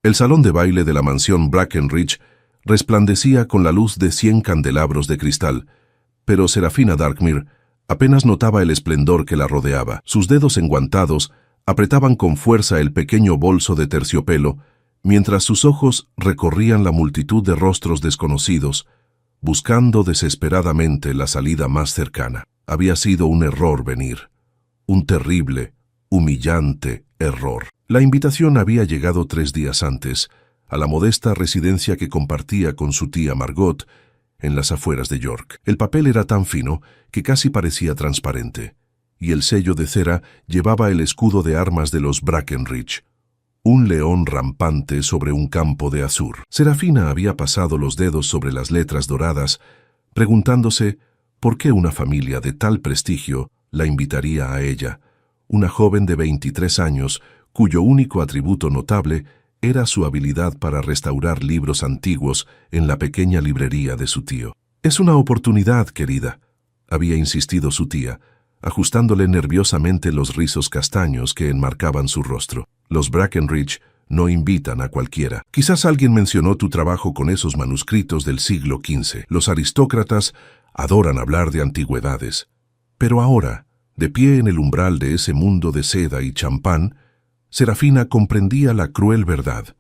El salón de baile de la mansión Brackenridge resplandecía con la luz de 100 candelabros de cristal, pero Serafina Darkmere apenas notaba el esplendor que la rodeaba. Sus dedos enguantados apretaban con fuerza el pequeño bolso de terciopelo, mientras sus ojos recorrían la multitud de rostros desconocidos, buscando desesperadamente la salida más cercana. Había sido un error venir, un terrible, humillante error. La invitación había llegado 3 días antes, a la modesta residencia que compartía con su tía Margot, en las afueras de York. El papel era tan fino que casi parecía transparente, y el sello de cera llevaba el escudo de armas de los Brackenridge, un león rampante sobre un campo de azur. Serafina había pasado los dedos sobre las letras doradas, preguntándose por qué una familia de tal prestigio la invitaría a ella, una joven de 23 años, cuyo único atributo notable era su habilidad para restaurar libros antiguos en la pequeña librería de su tío. «Es una oportunidad, querida», había insistido su tía, ajustándole nerviosamente los rizos castaños que enmarcaban su rostro. «Los Brackenridge no invitan a cualquiera. Quizás alguien mencionó tu trabajo con esos manuscritos del siglo XV. Los aristócratas adoran hablar de antigüedades. Pero ahora, de pie en el umbral de ese mundo de seda y champán, Serafina comprendía la cruel verdad.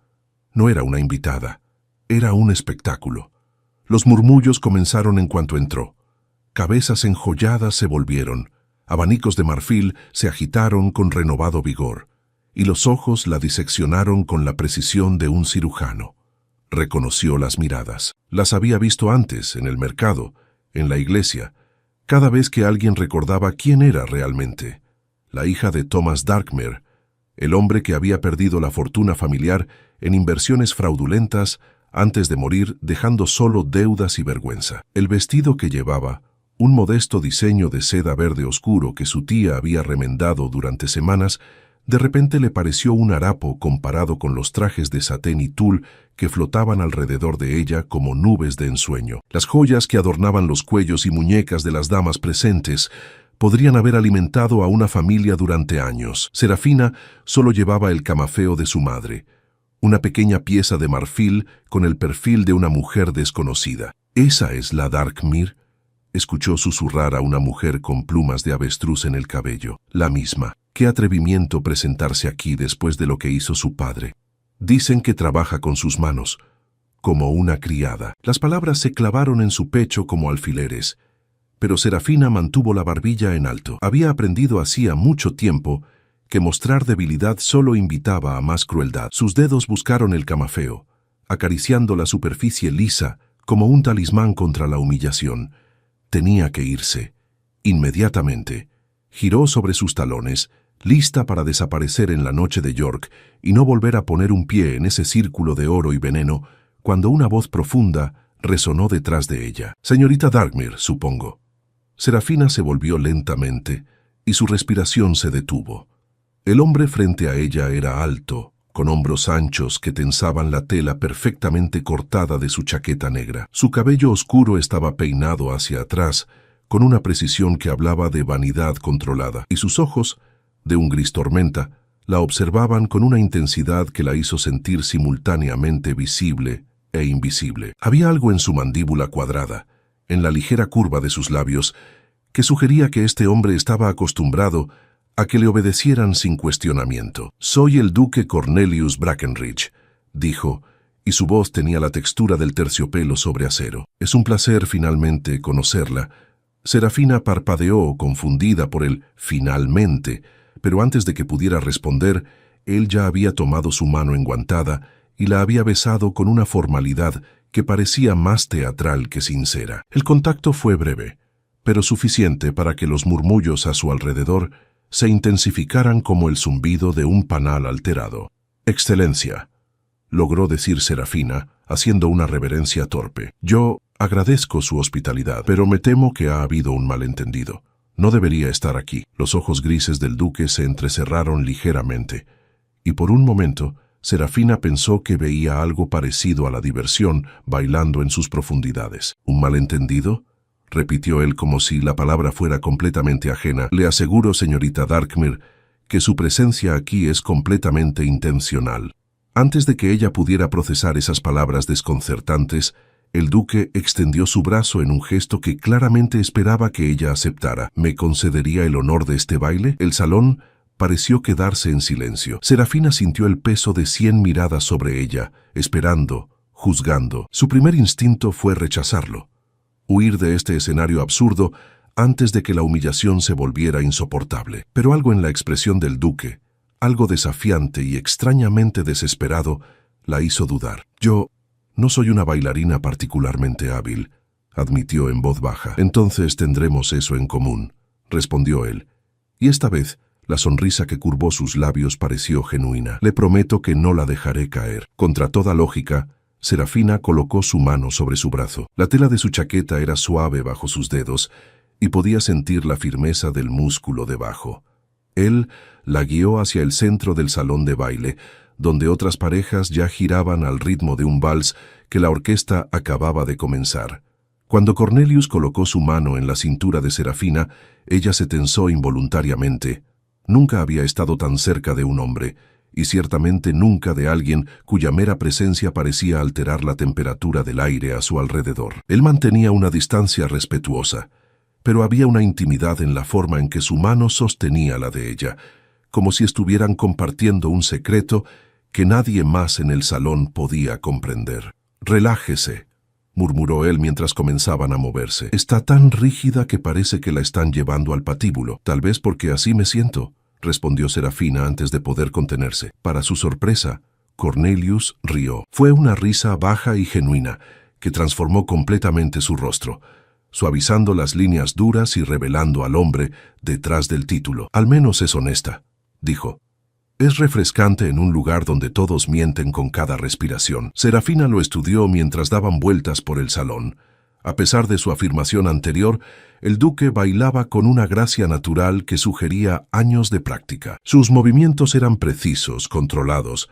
No era una invitada, era un espectáculo. Los murmullos comenzaron en cuanto entró. Cabezas enjolladas se volvieron, abanicos de marfil se agitaron con renovado vigor, y los ojos la diseccionaron con la precisión de un cirujano. Reconoció las miradas. Las había visto antes, en el mercado, en la iglesia, cada vez que alguien recordaba quién era realmente. La hija de Thomas Darkmere, el hombre que había perdido la fortuna familiar en inversiones fraudulentas antes de morir, dejando solo deudas y vergüenza. El vestido que llevaba, un modesto diseño de seda verde oscuro que su tía había remendado durante semanas, de repente le pareció un harapo comparado con los trajes de satén y tul que flotaban alrededor de ella como nubes de ensueño. Las joyas que adornaban los cuellos y muñecas de las damas presentes podrían haber alimentado a una familia durante años. Serafina solo llevaba el camafeo de su madre, una pequeña pieza de marfil con el perfil de una mujer desconocida. «¿Esa es la Darkmere?», escuchó susurrar a una mujer con plumas de avestruz en el cabello. «La misma. Qué atrevimiento presentarse aquí después de lo que hizo su padre. Dicen que trabaja con sus manos, como una criada». Las palabras se clavaron en su pecho como alfileres, pero Serafina mantuvo la barbilla en alto. Había aprendido hacía mucho tiempo que mostrar debilidad solo invitaba a más crueldad. Sus dedos buscaron el camafeo, acariciando la superficie lisa como un talismán contra la humillación. Tenía que irse. Inmediatamente. Giró sobre sus talones, lista para desaparecer en la noche de York y no volver a poner un pie en ese círculo de oro y veneno, cuando una voz profunda resonó detrás de ella. «Señorita Darkmere, supongo». Serafina se volvió lentamente y su respiración se detuvo. El hombre frente a ella era alto, con hombros anchos que tensaban la tela perfectamente cortada de su chaqueta negra. Su cabello oscuro estaba peinado hacia atrás, con una precisión que hablaba de vanidad controlada, y sus ojos, de un gris tormenta, la observaban con una intensidad que la hizo sentir simultáneamente visible e invisible. Había algo en su mandíbula cuadrada, en la ligera curva de sus labios, que sugería que este hombre estaba acostumbrado a que le obedecieran sin cuestionamiento. «Soy el duque Cornelius Brackenridge», dijo, y su voz tenía la textura del terciopelo sobre acero. «Es un placer finalmente conocerla». Serafina parpadeó, confundida por el «finalmente», pero antes de que pudiera responder, él ya había tomado su mano enguantada y la había besado con una formalidad que parecía más teatral que sincera. El contacto fue breve, pero suficiente para que los murmullos a su alrededor se intensificaran como el zumbido de un panal alterado. «Excelencia», logró decir Serafina, haciendo una reverencia torpe. «Yo agradezco su hospitalidad, pero me temo que ha habido un malentendido. No debería estar aquí». Los ojos grises del duque se entrecerraron ligeramente, y por un momento Serafina pensó que veía algo parecido a la diversión bailando en sus profundidades. «¿Un malentendido?», repitió él como si la palabra fuera completamente ajena. «Le aseguro, señorita Darkmere, que su presencia aquí es completamente intencional». Antes de que ella pudiera procesar esas palabras desconcertantes, el duque extendió su brazo en un gesto que claramente esperaba que ella aceptara. ¿Me concedería el honor de este baile? El salón pareció quedarse en silencio. Serafina sintió el peso de 100 miradas sobre ella, esperando, juzgando. Su primer instinto fue rechazarlo, huir de este escenario absurdo antes de que la humillación se volviera insoportable. Pero algo en la expresión del duque, algo desafiante y extrañamente desesperado, la hizo dudar. Yo no soy una bailarina particularmente hábil, admitió en voz baja. Entonces tendremos eso en común, respondió él. Y esta vez, la sonrisa que curvó sus labios pareció genuina. Le prometo que no la dejaré caer. Contra toda lógica, Serafina colocó su mano sobre su brazo. La tela de su chaqueta era suave bajo sus dedos y podía sentir la firmeza del músculo debajo. Él la guió hacia el centro del salón de baile, donde otras parejas ya giraban al ritmo de un vals que la orquesta acababa de comenzar. Cuando Cornelius colocó su mano en la cintura de Serafina, ella se tensó involuntariamente. Nunca había estado tan cerca de un hombre, y ciertamente nunca de alguien cuya mera presencia parecía alterar la temperatura del aire a su alrededor. Él mantenía una distancia respetuosa, pero había una intimidad en la forma en que su mano sostenía la de ella, como si estuvieran compartiendo un secreto que nadie más en el salón podía comprender. «Relájese», murmuró él mientras comenzaban a moverse. «Está tan rígida que parece que la están llevando al patíbulo. Tal vez porque así me siento», respondió Serafina antes de poder contenerse. Para su sorpresa, Cornelius rió. Fue una risa baja y genuina, que transformó completamente su rostro, suavizando las líneas duras y revelando al hombre detrás del título. «Al menos es honesta», dijo. «Es refrescante en un lugar donde todos mienten con cada respiración». Serafina lo estudió mientras daban vueltas por el salón. A pesar de su afirmación anterior, el duque bailaba con una gracia natural que sugería años de práctica. Sus movimientos eran precisos, controlados,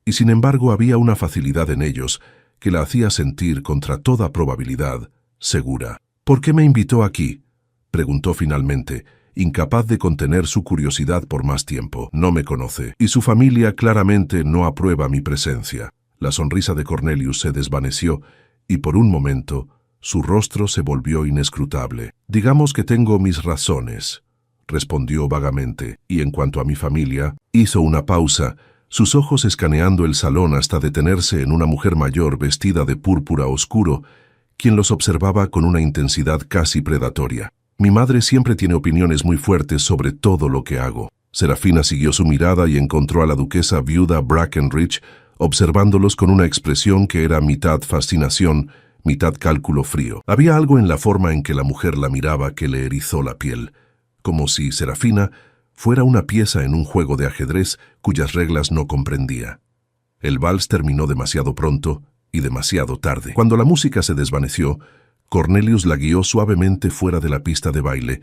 y sin embargo había una facilidad en ellos que la hacía sentir, contra toda probabilidad, segura. «¿Por qué me invitó aquí?», preguntó finalmente, incapaz de contener su curiosidad por más tiempo. «No me conoce, y su familia claramente no aprueba mi presencia». La sonrisa de Cornelius se desvaneció, y por un momento su rostro se volvió inescrutable. «Digamos que tengo mis razones», respondió vagamente, «y en cuanto a mi familia», hizo una pausa, sus ojos escaneando el salón hasta detenerse en una mujer mayor vestida de púrpura oscuro, quien los observaba con una intensidad casi predatoria. «Mi madre siempre tiene opiniones muy fuertes sobre todo lo que hago». Serafina siguió su mirada y encontró a la duquesa viuda Brackenridge observándolos con una expresión que era mitad fascinación, mitad cálculo frío. Había algo en la forma en que la mujer la miraba que le erizó la piel, como si Serafina fuera una pieza en un juego de ajedrez cuyas reglas no comprendía. El vals terminó demasiado pronto y demasiado tarde. Cuando la música se desvaneció, Cornelius la guió suavemente fuera de la pista de baile,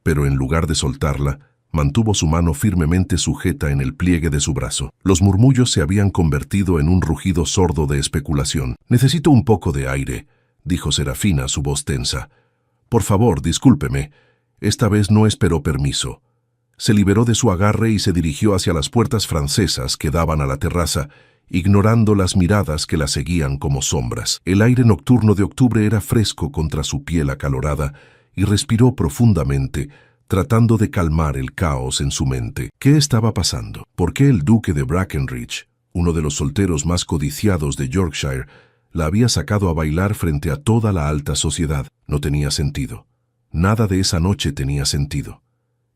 pero en lugar de soltarla, mantuvo su mano firmemente sujeta en el pliegue de su brazo. Los murmullos se habían convertido en un rugido sordo de especulación. «Necesito un poco de aire», dijo Serafina, su voz tensa. «Por favor, discúlpeme. Esta vez no esperó permiso». Se liberó de su agarre y se dirigió hacia las puertas francesas que daban a la terraza, ignorando las miradas que la seguían como sombras. El aire nocturno de octubre era fresco contra su piel acalorada y respiró profundamente, tratando de calmar el caos en su mente. ¿Qué estaba pasando? ¿Por qué el duque de Brackenridge, uno de los solteros más codiciados de Yorkshire, la había sacado a bailar frente a toda la alta sociedad? No tenía sentido. Nada de esa noche tenía sentido.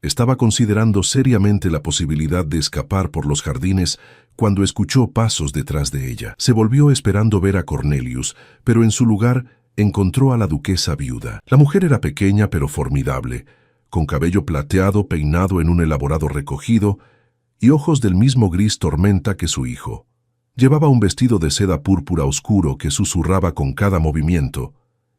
Estaba considerando seriamente la posibilidad de escapar por los jardines cuando escuchó pasos detrás de ella. Se volvió esperando ver a Cornelius, pero en su lugar encontró a la duquesa viuda. La mujer era pequeña pero formidable, con cabello plateado peinado en un elaborado recogido y ojos del mismo gris tormenta que su hijo. Llevaba un vestido de seda púrpura oscuro que susurraba con cada movimiento,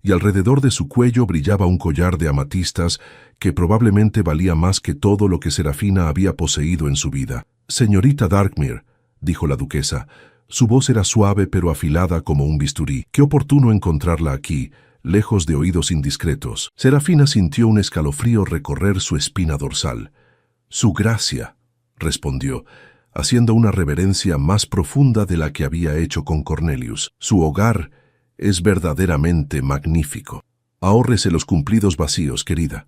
y alrededor de su cuello brillaba un collar de amatistas que probablemente valía más que todo lo que Serafina había poseído en su vida. «Señorita Darkmere», dijo la duquesa. Su voz era suave pero afilada como un bisturí. «Qué oportuno encontrarla aquí, lejos de oídos indiscretos». Serafina sintió un escalofrío recorrer su espina dorsal. «Su gracia», respondió. haciendo una reverencia más profunda de la que había hecho con Cornelius. Su hogar es verdaderamente magnífico. Ahórrese los cumplidos vacíos, querida,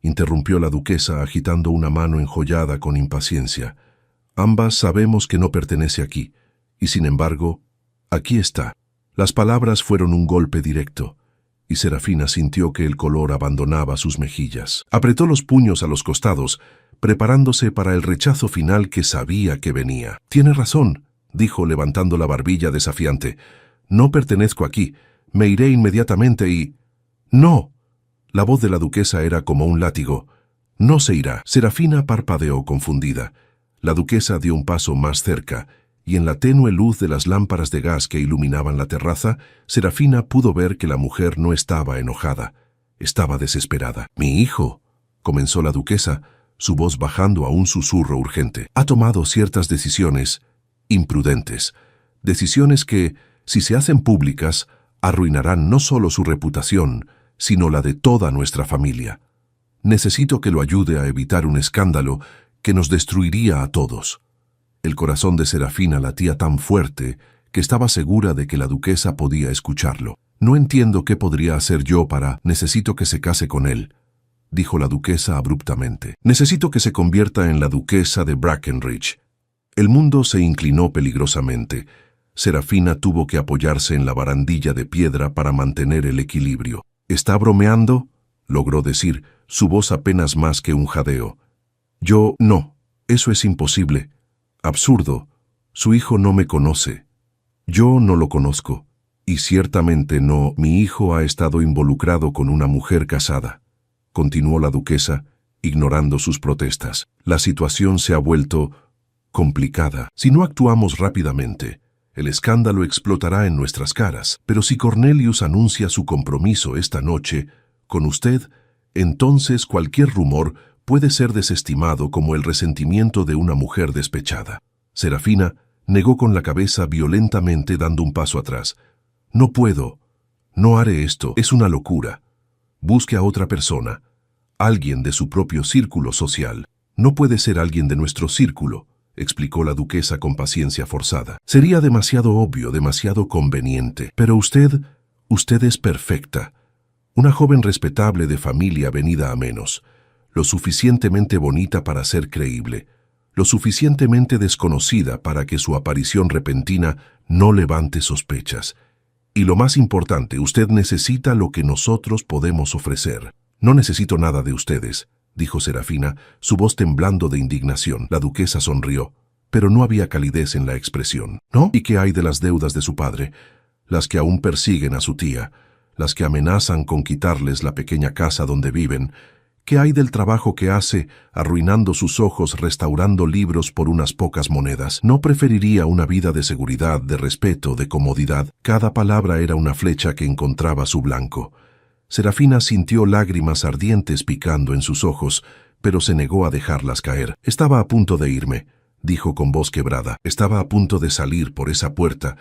interrumpió la duquesa agitando una mano enjollada con impaciencia. Ambas sabemos que no pertenece aquí, y sin embargo, aquí está. Las palabras fueron un golpe directo, y Serafina sintió que el color abandonaba sus mejillas. Apretó los puños a los costados, preparándose para el rechazo final que sabía que venía. «Tiene razón», dijo levantando la barbilla desafiante. «No pertenezco aquí. Me iré inmediatamente y...» «No». La voz de la duquesa era como un látigo. «No se irá». Serafina parpadeó confundida. La duquesa dio un paso más cerca, y en la tenue luz de las lámparas de gas que iluminaban la terraza, Serafina pudo ver que la mujer no estaba enojada. Estaba desesperada. «Mi hijo», comenzó la duquesa, su voz bajando a un susurro urgente, «ha tomado ciertas decisiones imprudentes. Decisiones que, si se hacen públicas, arruinarán no solo su reputación, sino la de toda nuestra familia. Necesito que lo ayude a evitar un escándalo que nos destruiría a todos». El corazón de Serafina latía tan fuerte que estaba segura de que la duquesa podía escucharlo. «No entiendo qué podría hacer yo para... Necesito que se case con él», dijo la duquesa abruptamente. «Necesito que se convierta en la duquesa de Brackenridge». El mundo se inclinó peligrosamente. Serafina tuvo que apoyarse en la barandilla de piedra para mantener el equilibrio. «¿Está bromeando?», logró decir, su voz apenas más que un jadeo. «Yo no, eso es imposible. Absurdo. Su hijo no me conoce. Yo no lo conozco. Y ciertamente no, mi hijo ha estado involucrado con una mujer casada», continuó la duquesa, ignorando sus protestas. «La situación se ha vuelto complicada. Si no actuamos rápidamente, el escándalo explotará en nuestras caras. Pero si Cornelius anuncia su compromiso esta noche con usted, entonces cualquier rumor puede ser desestimado como el resentimiento de una mujer despechada». Serafina negó con la cabeza violentamente, dando un paso atrás. «No puedo. No haré esto. Es una locura. Busque a otra persona. Alguien de su propio círculo social». «No puede ser alguien de nuestro círculo», explicó la duquesa con paciencia forzada. «Sería demasiado obvio, demasiado conveniente. Pero usted es perfecta. Una joven respetable de familia venida a menos. Lo suficientemente bonita para ser creíble. Lo suficientemente desconocida para que su aparición repentina no levante sospechas. Y lo más importante, usted necesita lo que nosotros podemos ofrecer». «No necesito nada de ustedes», dijo Serafina, su voz temblando de indignación. La duquesa sonrió, pero no había calidez en la expresión. «¿No? ¿Y qué hay de las deudas de su padre? Las que aún persiguen a su tía, las que amenazan con quitarles la pequeña casa donde viven. ¿Qué hay del trabajo que hace, arruinando sus ojos, restaurando libros por unas pocas monedas? ¿No preferiría una vida de seguridad, de respeto, de comodidad?» Cada palabra era una flecha que encontraba su blanco. Serafina sintió lágrimas ardientes picando en sus ojos, pero se negó a dejarlas caer. «Estaba a punto de irme», dijo con voz quebrada. «Estaba a punto de salir por esa puerta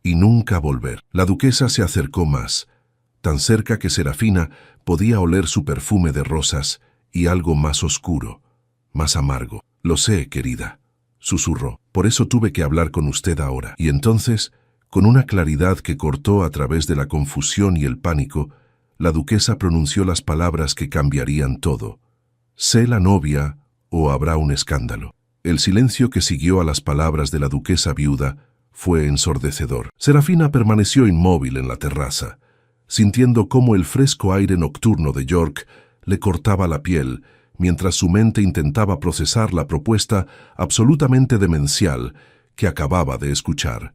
y nunca volver». La duquesa se acercó más, tan cerca que Serafina podía oler su perfume de rosas y algo más oscuro, más amargo. «Lo sé, querida», susurró. «Por eso tuve que hablar con usted ahora». Y entonces, con una claridad que cortó a través de la confusión y el pánico, la duquesa pronunció las palabras que cambiarían todo. «Sé la novia o habrá un escándalo». El silencio que siguió a las palabras de la duquesa viuda fue ensordecedor. Serafina permaneció inmóvil en la terraza, sintiendo cómo el fresco aire nocturno de York le cortaba la piel, mientras su mente intentaba procesar la propuesta absolutamente demencial que acababa de escuchar.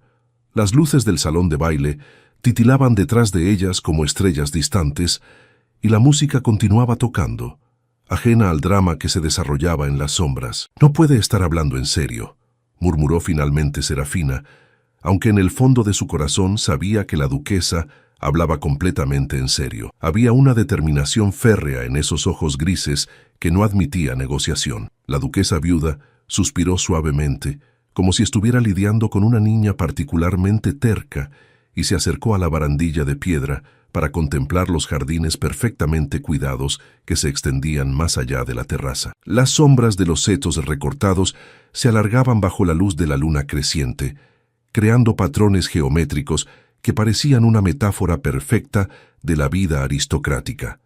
Las luces del salón de baile titilaban detrás de ellas como estrellas distantes, y la música continuaba tocando, ajena al drama que se desarrollaba en las sombras. «No puede estar hablando en serio», murmuró finalmente Serafina, aunque en el fondo de su corazón sabía que la duquesa hablaba completamente en serio. Había una determinación férrea en esos ojos grises que no admitía negociación. La duquesa viuda suspiró suavemente, como si estuviera lidiando con una niña particularmente terca, y se acercó a la barandilla de piedra, para contemplar los jardines perfectamente cuidados que se extendían más allá de la terraza. Las sombras de los setos recortados se alargaban bajo la luz de la luna creciente, creando patrones geométricos que parecían una metáfora perfecta de la vida aristocrática.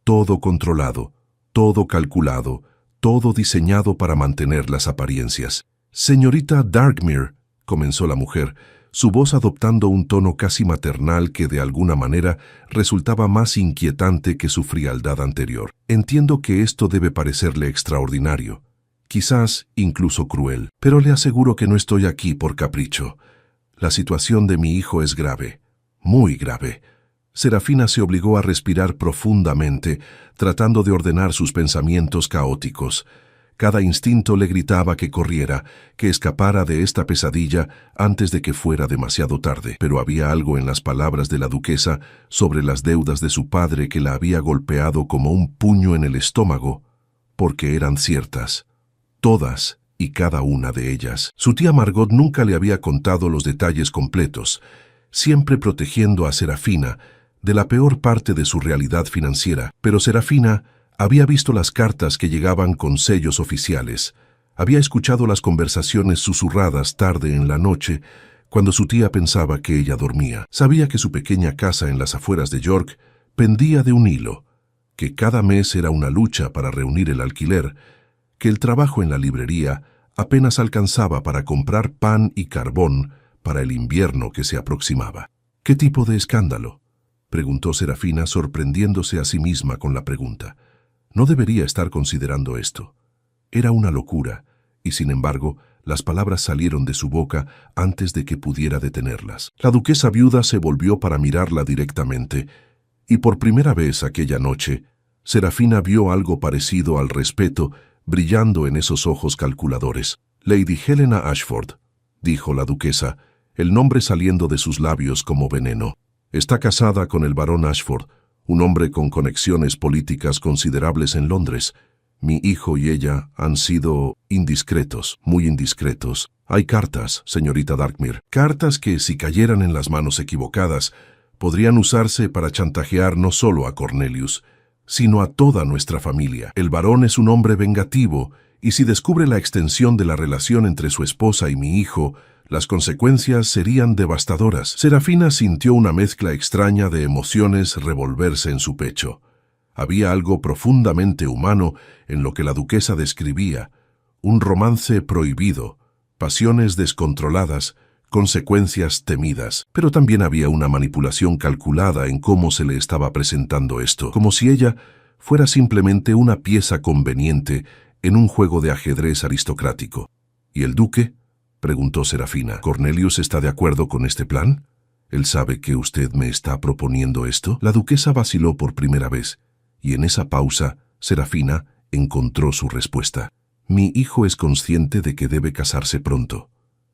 Todo controlado, todo calculado, todo diseñado para mantener las apariencias. «Señorita Darkmere», comenzó la mujer, su voz adoptando un tono casi maternal que de alguna manera resultaba más inquietante que su frialdad anterior. «Entiendo que esto debe parecerle extraordinario, quizás incluso cruel, pero le aseguro que no estoy aquí por capricho. La situación de mi hijo es grave, muy grave». Serafina se obligó a respirar profundamente, tratando de ordenar sus pensamientos caóticos. Cada instinto le gritaba que corriera, que escapara de esta pesadilla antes de que fuera demasiado tarde. Pero había algo en las palabras de la duquesa sobre las deudas de su padre que la había golpeado como un puño en el estómago, porque eran ciertas, todas y cada una de ellas. Su tía Margot nunca le había contado los detalles completos, siempre protegiendo a Serafina de la peor parte de su realidad financiera, pero Serafina había visto las cartas que llegaban con sellos oficiales, había escuchado las conversaciones susurradas tarde en la noche, cuando su tía pensaba que ella dormía. Sabía que su pequeña casa en las afueras de York pendía de un hilo, que cada mes era una lucha para reunir el alquiler, que el trabajo en la librería apenas alcanzaba para comprar pan y carbón para el invierno que se aproximaba. «¿Qué tipo de escándalo?», preguntó Serafina, sorprendiéndose a sí misma con la pregunta. No debería estar considerando esto. Era una locura, y sin embargo, las palabras salieron de su boca antes de que pudiera detenerlas. La duquesa viuda se volvió para mirarla directamente, y por primera vez aquella noche, Serafina vio algo parecido al respeto brillando en esos ojos calculadores. «Lady Helena Ashford», dijo la duquesa, el nombre saliendo de sus labios como veneno. «Está casada con el barón Ashford, un hombre con conexiones políticas considerables en Londres. Mi hijo y ella han sido indiscretos, muy indiscretos. Hay cartas, señorita Darkmere, cartas que, si cayeran en las manos equivocadas, podrían usarse para chantajear no solo a Cornelius, sino a toda nuestra familia. El barón es un hombre vengativo, y si descubre la extensión de la relación entre su esposa y mi hijo, las consecuencias serían devastadoras». Serafina sintió una mezcla extraña de emociones revolverse en su pecho. Había algo profundamente humano en lo que la duquesa describía, un romance prohibido, pasiones descontroladas, consecuencias temidas. Pero también había una manipulación calculada en cómo se le estaba presentando esto, como si ella fuera simplemente una pieza conveniente en un juego de ajedrez aristocrático. ¿Y el duque?, preguntó Serafina. «¿Cornelius está de acuerdo con este plan? ¿Él sabe que usted me está proponiendo esto?» La duquesa vaciló por primera vez, y en esa pausa, Serafina encontró su respuesta. «Mi hijo es consciente de que debe casarse pronto»,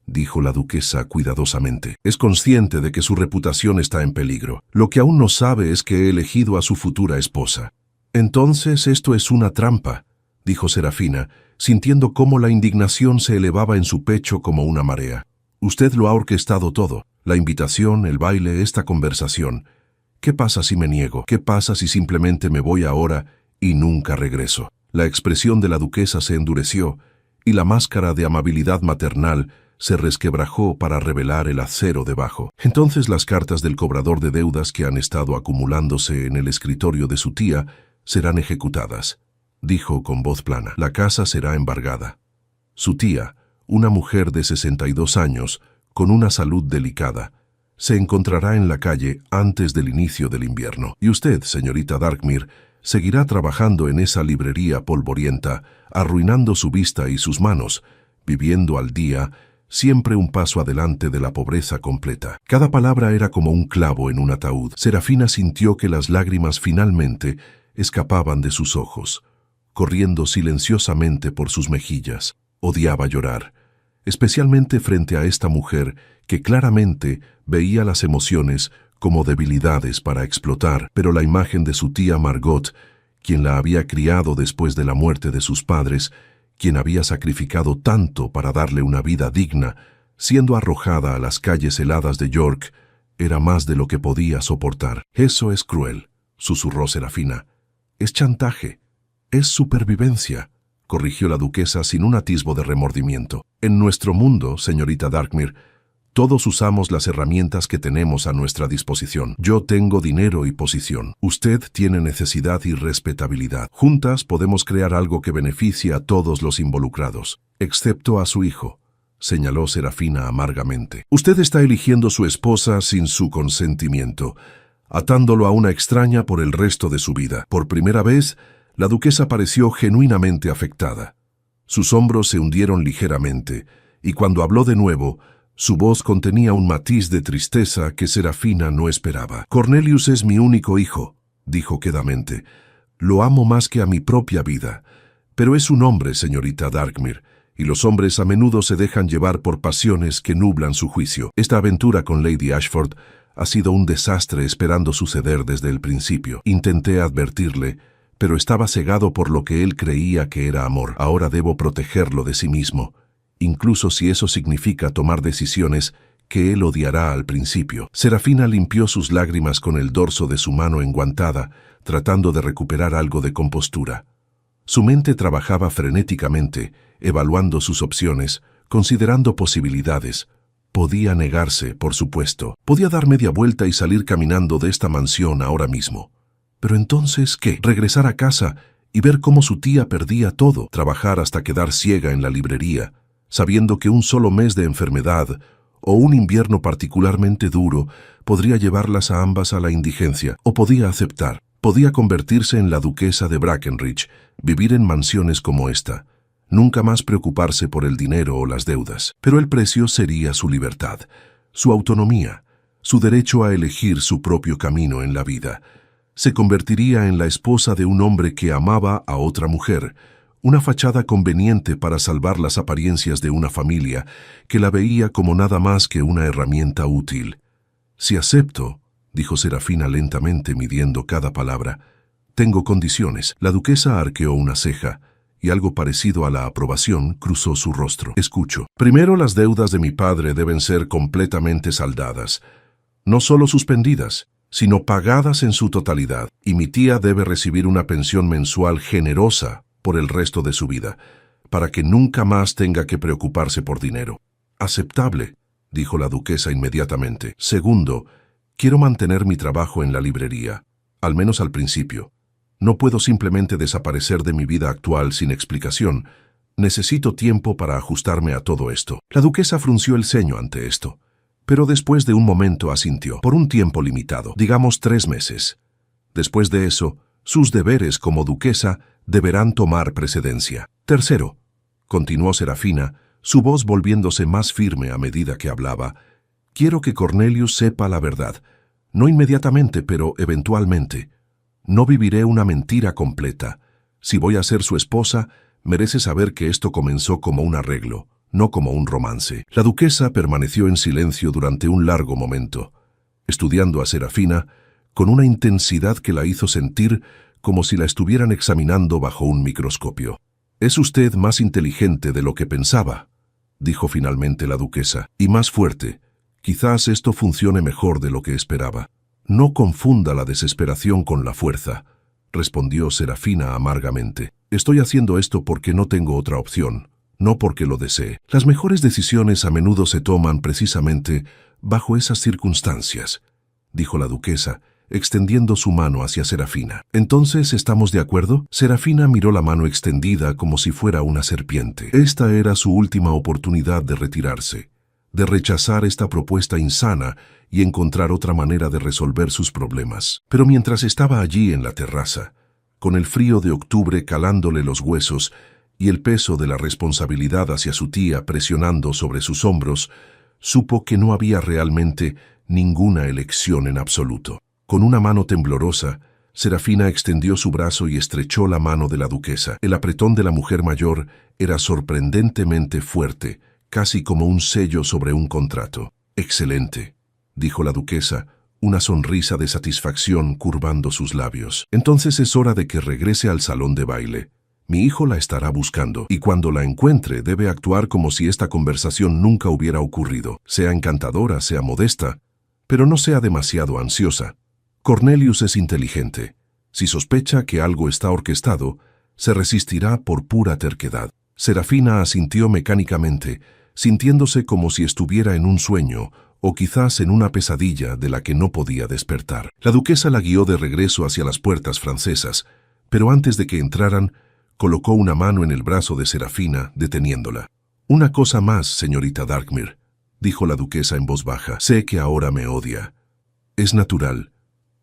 dijo la duquesa cuidadosamente. «Es consciente de que su reputación está en peligro. Lo que aún no sabe es que he elegido a su futura esposa». «Entonces esto es una trampa», dijo Serafina, sintiendo cómo la indignación se elevaba en su pecho como una marea. «Usted lo ha orquestado todo, la invitación, el baile, esta conversación. ¿Qué pasa si me niego? ¿Qué pasa si simplemente me voy ahora y nunca regreso?» La expresión de la duquesa se endureció, y la máscara de amabilidad maternal se resquebrajó para revelar el acero debajo. «Entonces las cartas del cobrador de deudas que han estado acumulándose en el escritorio de su tía serán ejecutadas», dijo con voz plana. «La casa será embargada. Su tía, una mujer de 62 años, con una salud delicada, se encontrará en la calle antes del inicio del invierno. Y usted, señorita Darkmere, seguirá trabajando en esa librería polvorienta, arruinando su vista y sus manos, viviendo al día, siempre un paso adelante de la pobreza completa». Cada palabra era como un clavo en un ataúd. Serafina sintió que las lágrimas finalmente escapaban de sus ojos, corriendo silenciosamente por sus mejillas. Odiaba llorar, especialmente frente a esta mujer que claramente veía las emociones como debilidades para explotar, pero la imagen de su tía Margot, quien la había criado después de la muerte de sus padres, quien había sacrificado tanto para darle una vida digna, siendo arrojada a las calles heladas de York, Era más de lo que podía soportar. Eso es cruel, susurró Serafina. Es chantaje. Es supervivencia, corrigió la duquesa sin un atisbo de remordimiento. En nuestro mundo, señorita Darkmere, todos usamos las herramientas que tenemos a nuestra disposición. Yo tengo dinero y posición. Usted tiene necesidad y respetabilidad. Juntas podemos crear algo que beneficie a todos los involucrados, excepto a su hijo, señaló Serafina amargamente. Usted está eligiendo su esposa sin su consentimiento, atándolo a una extraña por el resto de su vida. Por primera vez, la duquesa pareció genuinamente afectada. Sus hombros se hundieron ligeramente, y cuando habló de nuevo, su voz contenía un matiz de tristeza que Serafina no esperaba. Cornelius es mi único hijo, dijo quedamente. Lo amo más que a mi propia vida. Pero es un hombre, señorita Darkmere, y los hombres a menudo se dejan llevar por pasiones que nublan su juicio. Esta aventura con Lady Ashford ha sido un desastre esperando suceder desde el principio. Intenté advertirle, pero estaba cegado por lo que él creía que era amor. Ahora debo protegerlo de sí mismo, incluso si eso significa tomar decisiones que él odiará al principio. Serafina limpió sus lágrimas con el dorso de su mano enguantada, tratando de recuperar algo de compostura. Su mente trabajaba frenéticamente, evaluando sus opciones, considerando posibilidades. Podía negarse, por supuesto. Podía dar media vuelta y salir caminando de esta mansión ahora mismo. Pero entonces, ¿qué? Regresar a casa y ver cómo su tía perdía todo, trabajar hasta quedar ciega en la librería, sabiendo que un solo mes de enfermedad o un invierno particularmente duro podría llevarlas a ambas a la indigencia, o podía aceptar, podía convertirse en la duquesa de Brackenridge, vivir en mansiones como esta, nunca más preocuparse por el dinero o las deudas. Pero el precio sería su libertad, su autonomía, su derecho a elegir su propio camino en la vida. Se convertiría en la esposa de un hombre que amaba a otra mujer, una fachada conveniente para salvar las apariencias de una familia que la veía como nada más que una herramienta útil. Si acepto, dijo Serafina lentamente midiendo cada palabra, tengo condiciones. La duquesa arqueó una ceja, y algo parecido a la aprobación cruzó su rostro. Escucho. Primero, las deudas de mi padre deben ser completamente saldadas, no solo suspendidas, sino pagadas en su totalidad, y mi tía debe recibir una pensión mensual generosa por el resto de su vida, para que nunca más tenga que preocuparse por dinero. Aceptable, dijo la duquesa inmediatamente. Segundo, quiero mantener mi trabajo en la librería, al menos al principio. No puedo simplemente desaparecer de mi vida actual sin explicación. Necesito tiempo para ajustarme a todo esto. La duquesa frunció el ceño ante esto, pero después de un momento asintió. Por un tiempo limitado, digamos 3 meses. Después de eso, sus deberes como duquesa deberán tomar precedencia. Tercero, continuó Serafina, su voz volviéndose más firme a medida que hablaba, quiero que Cornelius sepa la verdad. No inmediatamente, pero eventualmente. No viviré una mentira completa. Si voy a ser su esposa, merece saber que esto comenzó como un arreglo, no como un romance. La duquesa permaneció en silencio durante un largo momento, estudiando a Serafina con una intensidad que la hizo sentir como si la estuvieran examinando bajo un microscopio. «Es usted más inteligente de lo que pensaba», dijo finalmente la duquesa, «y más fuerte. Quizás esto funcione mejor de lo que esperaba». «No confunda la desesperación con la fuerza», respondió Serafina amargamente. «Estoy haciendo esto porque no tengo otra opción, no porque lo desee. Las mejores decisiones a menudo se toman precisamente bajo esas circunstancias», dijo la duquesa, extendiendo su mano hacia Serafina. «¿Entonces estamos de acuerdo?» Serafina miró la mano extendida como si fuera una serpiente. Esta era su última oportunidad de retirarse, de rechazar esta propuesta insana y encontrar otra manera de resolver sus problemas. Pero mientras estaba allí en la terraza, con el frío de octubre calándole los huesos y el peso de la responsabilidad hacia su tía presionando sobre sus hombros, supo que no había realmente ninguna elección en absoluto. Con una mano temblorosa, Serafina extendió su brazo y estrechó la mano de la duquesa. El apretón de la mujer mayor era sorprendentemente fuerte, casi como un sello sobre un contrato. «Excelente», dijo la duquesa, una sonrisa de satisfacción curvando sus labios. «Entonces es hora de que regrese al salón de baile. Mi hijo la estará buscando, y cuando la encuentre debe actuar como si esta conversación nunca hubiera ocurrido. Sea encantadora, sea modesta, Pero no sea demasiado ansiosa. Cornelius es inteligente. Si sospecha que algo está orquestado, se resistirá por pura terquedad. Serafina asintió mecánicamente, sintiéndose como si estuviera en un sueño o quizás en una pesadilla de la que no podía despertar. La duquesa la guió de regreso hacia las puertas francesas, pero antes de que entraran, colocó una mano en el brazo de Serafina, deteniéndola. «Una cosa más, señorita Darkmere», dijo la duquesa en voz baja. «Sé que ahora me odia. Es natural,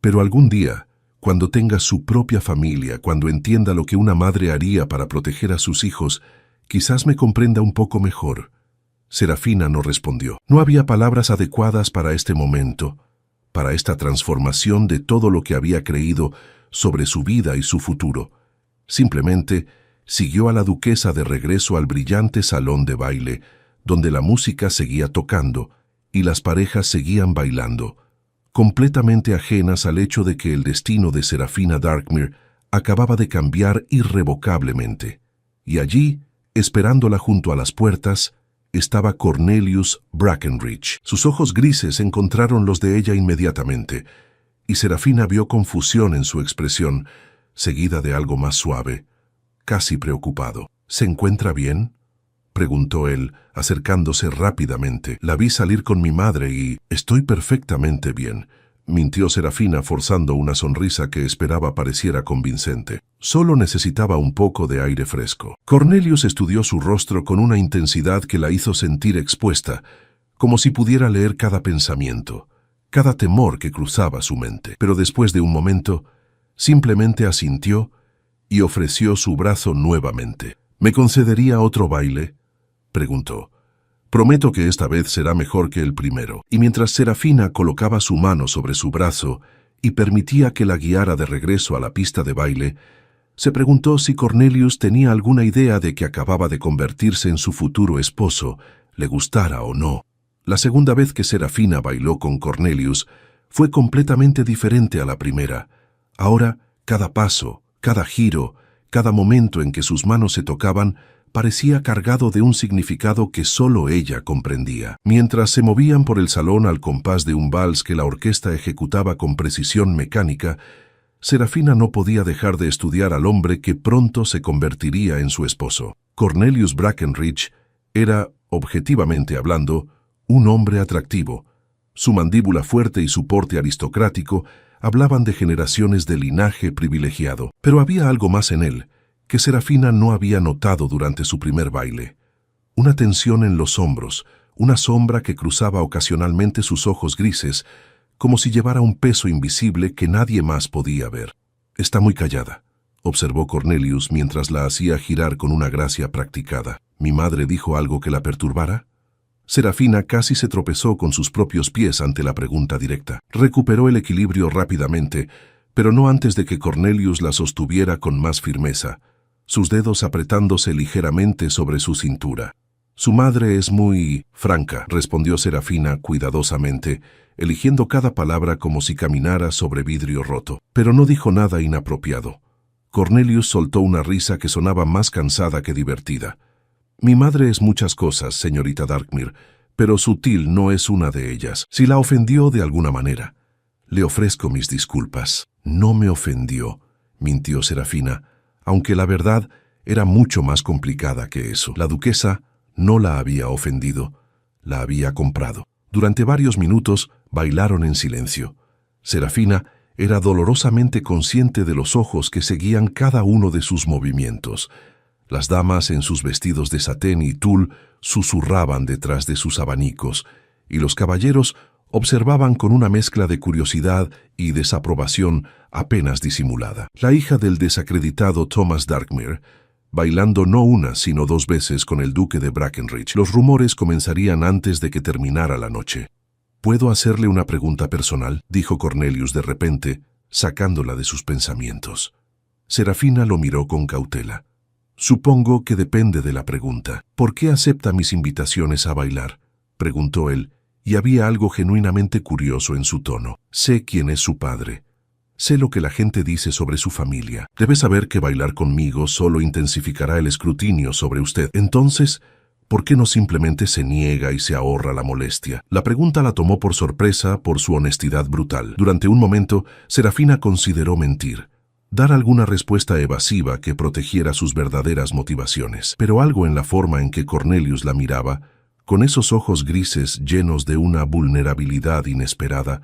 pero algún día, cuando tenga su propia familia, cuando entienda lo que una madre haría para proteger a sus hijos, quizás me comprenda un poco mejor». Serafina no respondió. No había palabras adecuadas para este momento, para esta transformación de todo lo que había creído sobre su vida y su futuro. Simplemente siguió a la duquesa de regreso al brillante salón de baile, donde la música seguía tocando y las parejas seguían bailando, completamente ajenas al hecho de que el destino de Serafina Darkmere acababa de cambiar irrevocablemente. Y allí, esperándola junto a las puertas, estaba Cornelius Brackenridge. Sus ojos grises encontraron los de ella inmediatamente, y Serafina vio confusión en su expresión, seguida de algo más suave, casi preocupado. «¿Se encuentra bien?», preguntó él, acercándose rápidamente. «La vi salir con mi madre y estoy perfectamente bien», mintió Serafina forzando una sonrisa que esperaba pareciera convincente. Solo necesitaba un poco de aire fresco. Cornelius estudió su rostro con una intensidad que la hizo sentir expuesta, como si pudiera leer cada pensamiento, cada temor que cruzaba su mente. Pero después de un momento, simplemente asintió y ofreció su brazo nuevamente. «¿Me concedería otro baile?», preguntó. «Prometo que esta vez será mejor que el primero». Y mientras Serafina colocaba su mano sobre su brazo y permitía que la guiara de regreso a la pista de baile, se preguntó si Cornelius tenía alguna idea de que acababa de convertirse en su futuro esposo, le gustara o no. La segunda vez que Serafina bailó con Cornelius fue completamente diferente a la primera. Ahora, cada paso, cada giro, cada momento en que sus manos se tocaban, parecía cargado de un significado que solo ella comprendía. Mientras se movían por el salón al compás de un vals que la orquesta ejecutaba con precisión mecánica, Serafina no podía dejar de estudiar al hombre que pronto se convertiría en su esposo. Cornelius Brackenridge era, objetivamente hablando, un hombre atractivo. Su mandíbula fuerte y su porte aristocrático hablaban de generaciones de linaje privilegiado. Pero había algo más en él, que Serafina no había notado durante su primer baile. Una tensión en los hombros, una sombra que cruzaba ocasionalmente sus ojos grises, como si llevara un peso invisible que nadie más podía ver. «Está muy callada», observó Cornelius mientras la hacía girar con una gracia practicada. «¿Mi madre dijo algo que la perturbara?». Serafina casi se tropezó con sus propios pies ante la pregunta directa. Recuperó el equilibrio rápidamente, pero no antes de que Cornelius la sostuviera con más firmeza, sus dedos apretándose ligeramente sobre su cintura. «Su madre es muy franca», respondió Serafina cuidadosamente, eligiendo cada palabra como si caminara sobre vidrio roto. Pero no dijo nada inapropiado. Cornelius soltó una risa que sonaba más cansada que divertida. «Mi madre es muchas cosas, señorita Darkmere, pero sutil no es una de ellas. Si la ofendió de alguna manera, le ofrezco mis disculpas». «No me ofendió», mintió Serafina, aunque la verdad era mucho más complicada que eso. La duquesa no la había ofendido, la había comprado. Durante varios minutos bailaron en silencio. Serafina era dolorosamente consciente de los ojos que seguían cada uno de sus movimientos. Las damas en sus vestidos de satén y tul susurraban detrás de sus abanicos, y los caballeros observaban con una mezcla de curiosidad y desaprobación apenas disimulada. La hija del desacreditado Thomas Darkmere, bailando no una sino 2 veces con el duque de Brackenridge. Los rumores comenzarían antes de que terminara la noche. «¿Puedo hacerle una pregunta personal?», dijo Cornelius de repente, sacándola de sus pensamientos. Serafina lo miró con cautela. «Supongo que depende de la pregunta». «¿Por qué acepta mis invitaciones a bailar?», preguntó él, y había algo genuinamente curioso en su tono. «Sé quién es su padre. Sé lo que la gente dice sobre su familia. Debe saber que bailar conmigo solo intensificará el escrutinio sobre usted. Entonces, ¿Por qué no simplemente se niega y se ahorra la molestia? La pregunta la tomó por sorpresa por su honestidad brutal. Durante un momento, Serafina consideró mentir, dar alguna respuesta evasiva que protegiera sus verdaderas motivaciones. Pero algo en la forma en que Cornelius la miraba, con esos ojos grises llenos de una vulnerabilidad inesperada,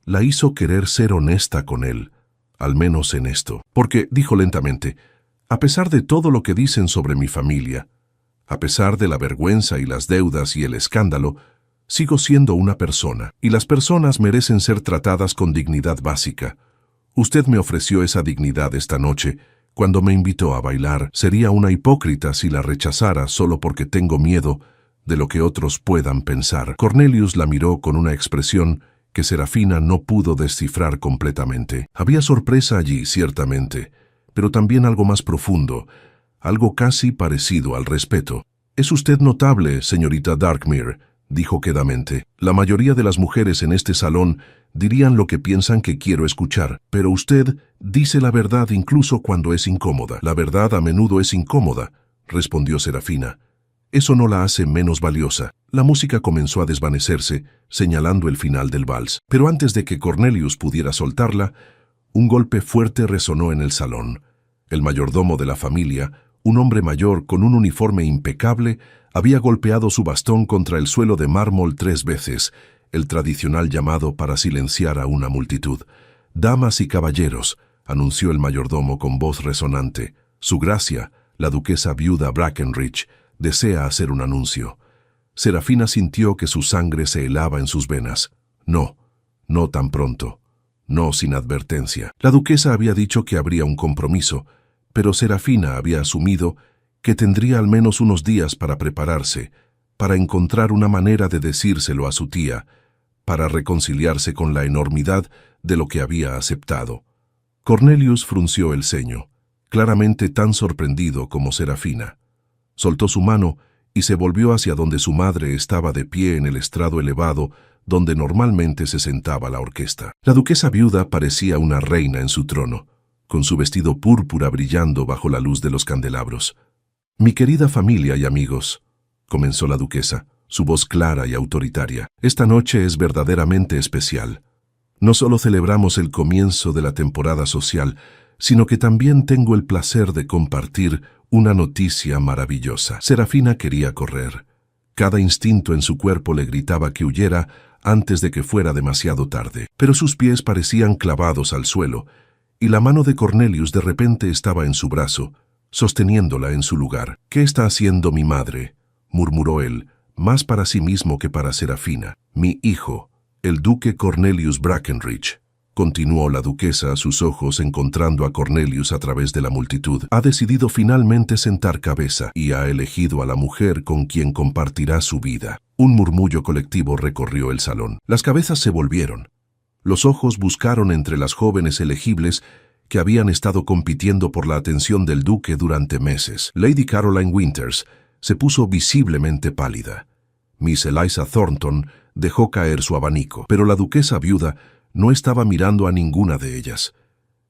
la hizo querer ser honesta con él, al menos en esto. Porque, dijo lentamente, a pesar de todo lo que dicen sobre mi familia, a pesar de la vergüenza y las deudas y el escándalo, sigo siendo una persona, y las personas merecen ser tratadas con dignidad básica. Usted me ofreció esa dignidad esta noche, cuando me invitó a bailar. Sería una hipócrita si la rechazara solo porque tengo miedo de lo que otros puedan pensar. Cornelius la miró con una expresión que Serafina no pudo descifrar completamente. Había sorpresa allí, ciertamente, pero también algo más profundo, algo casi parecido al respeto. «Es usted notable, señorita Darkmere», dijo quedamente. «La mayoría de las mujeres en este salón dirían lo que piensan que quiero escuchar, pero usted dice la verdad incluso cuando es incómoda». «La verdad a menudo es incómoda», respondió Serafina. «Eso no la hace menos valiosa». La música comenzó a desvanecerse, señalando el final del vals. Pero antes de que Cornelius pudiera soltarla, un golpe fuerte resonó en el salón. El mayordomo de la familia, un hombre mayor con un uniforme impecable, había golpeado su bastón contra el suelo de mármol 3 veces, el tradicional llamado para silenciar a una multitud. «Damas y caballeros», anunció el mayordomo con voz resonante, «Su Gracia, la duquesa viuda Brackenridge, desea hacer un anuncio». Serafina sintió que su sangre se helaba en sus venas. No, no tan pronto, no sin advertencia. La duquesa había dicho que habría un compromiso, pero Serafina había asumido que tendría al menos unos días para prepararse, para encontrar una manera de decírselo a su tía, para reconciliarse con la enormidad de lo que había aceptado. Cornelius frunció el ceño, claramente tan sorprendido como Serafina. Soltó su mano y se volvió hacia donde su madre estaba de pie en el estrado elevado donde normalmente se sentaba la orquesta. La duquesa viuda parecía una reina en su trono, con su vestido púrpura brillando bajo la luz de los candelabros. «Mi querida familia y amigos», comenzó la duquesa, su voz clara y autoritaria, «esta noche es verdaderamente especial. No solo celebramos el comienzo de la temporada social, sino que también tengo el placer de compartir una noticia maravillosa». Serafina quería correr. Cada instinto en su cuerpo le gritaba que huyera antes de que fuera demasiado tarde. Pero sus pies parecían clavados al suelo, y la mano de Cornelius de repente estaba en su brazo, sosteniéndola en su lugar. «¿Qué está haciendo mi madre?», murmuró él, más para sí mismo que para Serafina. «Mi hijo, el duque Cornelius Brackenridge», continuó la duquesa, sus ojos encontrando a Cornelius a través de la multitud, «ha decidido finalmente sentar cabeza y ha elegido a la mujer con quien compartirá su vida». Un murmullo colectivo recorrió el salón. Las cabezas se volvieron. Los ojos buscaron entre las jóvenes elegibles que habían estado compitiendo por la atención del duque durante meses. Lady Caroline Winters se puso visiblemente pálida. Miss Eliza Thornton dejó caer su abanico, pero la duquesa viuda no estaba mirando a ninguna de ellas.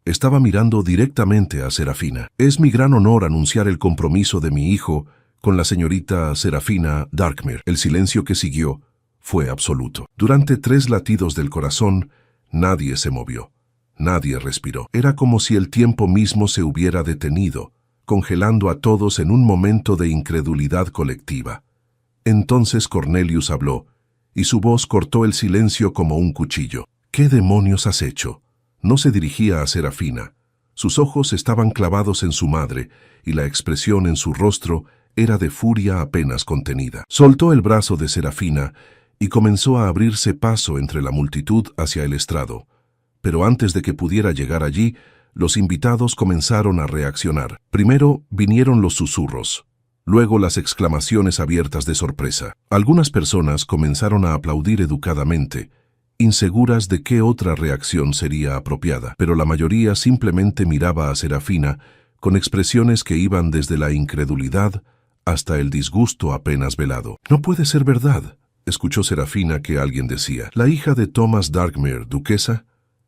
Estaba mirando directamente a Serafina. «Es mi gran honor anunciar el compromiso de mi hijo con la señorita Serafina Darkmere». El silencio que siguió fue absoluto. Durante 3 latidos del corazón, nadie se movió. Nadie respiró. Era como si el tiempo mismo se hubiera detenido, congelando a todos en un momento de incredulidad colectiva. Entonces Cornelius habló, y su voz cortó el silencio como un cuchillo. «¿Qué demonios has hecho?». No se dirigía a Serafina. Sus ojos estaban clavados en su madre, y la expresión en su rostro era de furia apenas contenida. Soltó el brazo de Serafina y comenzó a abrirse paso entre la multitud hacia el estrado. Pero antes de que pudiera llegar allí, los invitados comenzaron a reaccionar. Primero vinieron los susurros, luego las exclamaciones abiertas de sorpresa. Algunas personas comenzaron a aplaudir educadamente, inseguras de qué otra reacción sería apropiada, pero la mayoría simplemente miraba a Serafina con expresiones que iban desde la incredulidad hasta el disgusto apenas velado. «No puede ser verdad», escuchó Serafina que alguien decía. «¿La hija de Thomas Darkmere, duquesa?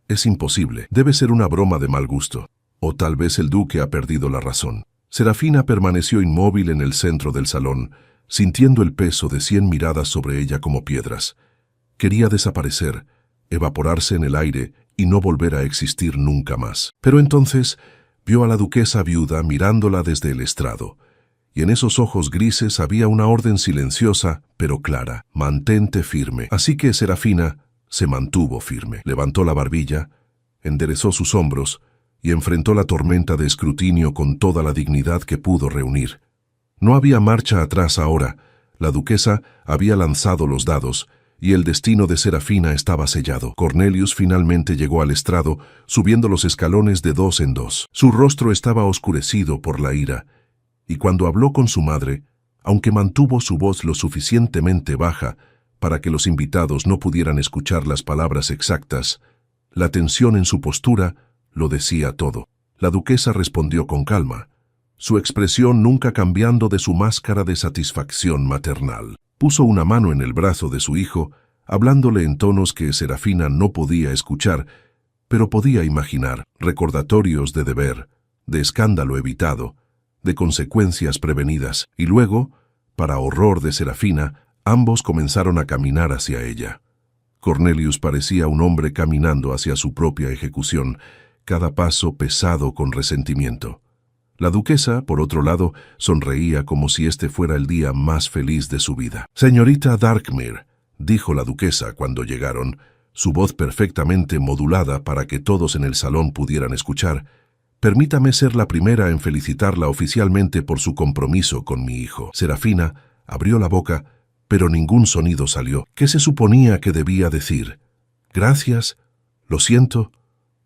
Es imposible. Debe ser una broma de mal gusto. O tal vez el duque ha perdido la razón». Serafina permaneció inmóvil en el centro del salón, sintiendo el peso de 100 miradas sobre ella como piedras. Quería desaparecer, evaporarse en el aire y no volver a existir nunca más. Pero entonces vio a la duquesa viuda mirándola desde el estrado, y en esos ojos grises había una orden silenciosa pero clara: mantente firme. Así que Serafina se mantuvo firme. Levantó la barbilla, enderezó sus hombros y enfrentó la tormenta de escrutinio con toda la dignidad que pudo reunir. No había marcha atrás ahora. La duquesa había lanzado los dados y el destino de Serafina estaba sellado. Cornelius finalmente llegó al estrado, subiendo los escalones de 2 en 2. Su rostro estaba oscurecido por la ira, y cuando habló con su madre, aunque mantuvo su voz lo suficientemente baja para que los invitados no pudieran escuchar las palabras exactas, la tensión en su postura lo decía todo. La duquesa respondió con calma, su expresión nunca cambiando de su máscara de satisfacción maternal. Puso una mano en el brazo de su hijo, hablándole en tonos que Serafina no podía escuchar, pero podía imaginar: recordatorios de deber, de escándalo evitado, de consecuencias prevenidas. Y luego, para horror de Serafina, ambos comenzaron a caminar hacia ella. Cornelius parecía un hombre caminando hacia su propia ejecución, cada paso pesado con resentimiento. La duquesa, por otro lado, sonreía como si este fuera el día más feliz de su vida. «Señorita Darkmere», dijo la duquesa cuando llegaron, su voz perfectamente modulada para que todos en el salón pudieran escuchar, «permítame ser la primera en felicitarla oficialmente por su compromiso con mi hijo». Serafina abrió la boca, pero ningún sonido salió. ¿Qué se suponía que debía decir? «Gracias, lo siento».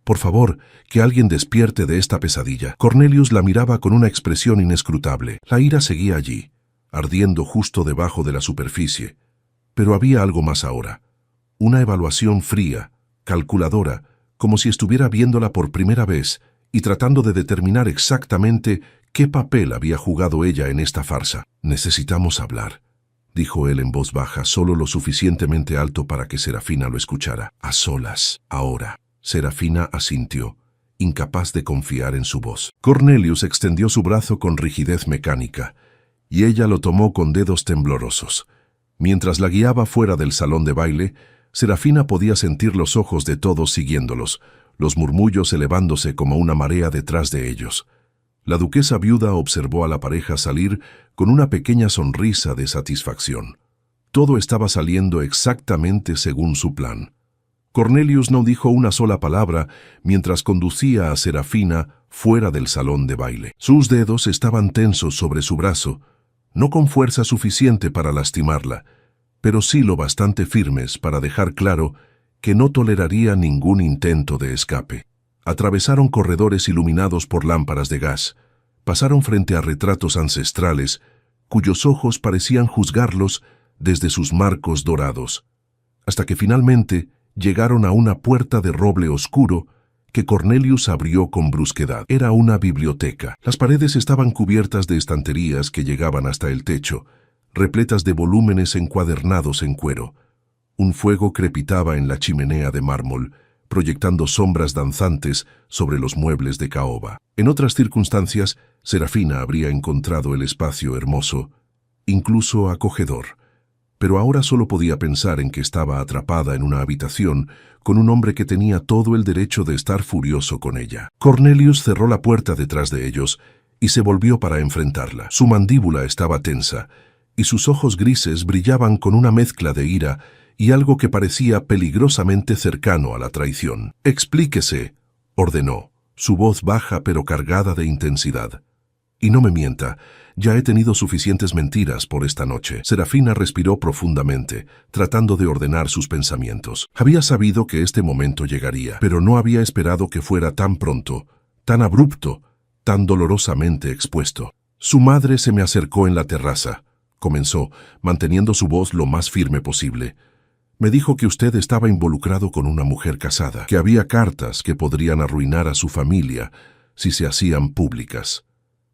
«Por favor, que alguien despierte de esta pesadilla». Cornelius la miraba con una expresión inescrutable. La ira seguía allí, ardiendo justo debajo de la superficie. Pero había algo más ahora. Una evaluación fría, calculadora, como si estuviera viéndola por primera vez y tratando de determinar exactamente qué papel había jugado ella en esta farsa. «Necesitamos hablar», dijo él en voz baja, solo lo suficientemente alto para que Serafina lo escuchara. «A solas, ahora». Serafina asintió, incapaz de confiar en su voz. Cornelius extendió su brazo con rigidez mecánica, y ella lo tomó con dedos temblorosos. Mientras la guiaba fuera del salón de baile, Serafina podía sentir los ojos de todos siguiéndolos, los murmullos elevándose como una marea detrás de ellos. La duquesa viuda observó a la pareja salir con una pequeña sonrisa de satisfacción. Todo estaba saliendo exactamente según su plan. Cornelius no dijo una sola palabra mientras conducía a Serafina fuera del salón de baile. Sus dedos estaban tensos sobre su brazo, no con fuerza suficiente para lastimarla, pero sí lo bastante firmes para dejar claro que no toleraría ningún intento de escape. Atravesaron corredores iluminados por lámparas de gas, pasaron frente a retratos ancestrales, cuyos ojos parecían juzgarlos desde sus marcos dorados, hasta que finalmente llegaron a una puerta de roble oscuro que Cornelius abrió con brusquedad. Era una biblioteca. Las paredes estaban cubiertas de estanterías que llegaban hasta el techo, repletas de volúmenes encuadernados en cuero. Un fuego crepitaba en la chimenea de mármol, proyectando sombras danzantes sobre los muebles de caoba. En otras circunstancias, Serafina habría encontrado el espacio hermoso, incluso acogedor. Pero ahora solo podía pensar en que estaba atrapada en una habitación con un hombre que tenía todo el derecho de estar furioso con ella. Cornelius cerró la puerta detrás de ellos y se volvió para enfrentarla. Su mandíbula estaba tensa y sus ojos grises brillaban con una mezcla de ira y algo que parecía peligrosamente cercano a la traición. «Explíquese», ordenó, su voz baja pero cargada de intensidad. «Y no me mienta, ya he tenido suficientes mentiras por esta noche». Serafina respiró profundamente, tratando de ordenar sus pensamientos. Había sabido que este momento llegaría, pero no había esperado que fuera tan pronto, tan abrupto, tan dolorosamente expuesto. «Su madre se me acercó en la terraza», comenzó, manteniendo su voz lo más firme posible. «Me dijo que usted estaba involucrado con una mujer casada, que había cartas que podrían arruinar a su familia si se hacían públicas.